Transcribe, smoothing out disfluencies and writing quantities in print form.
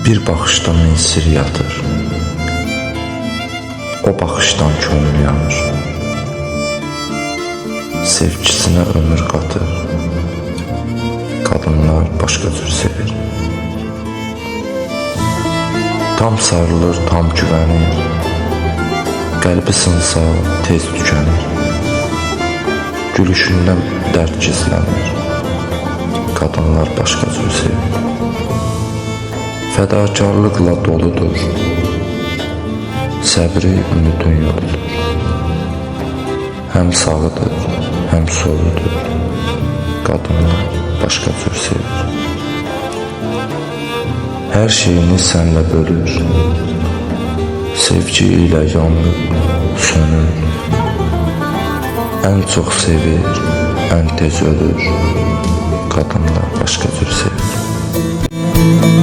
Bir baxışda min sir yatır. O baxışdan könül yanır. Sevgisinə ömür qatır. Qadınlar başqa cür sevir. Tam sarılır, tam güvənir. Qəlbi sınsa tez tükənir. Gülüşündən dərd gizlənir. Qadınlar başqa cür sevir. Fədakarlıqla doludur. Səbri ümidin yoludur. Həm sağıdır, həm soludur. Qadınlar başqa cür sevir. Hər şeyini sənlə bölür. Sevgi ilə yanır, sönür. Ən çox sevir, ən tez ölür. Qadınlar başqa cür sevir.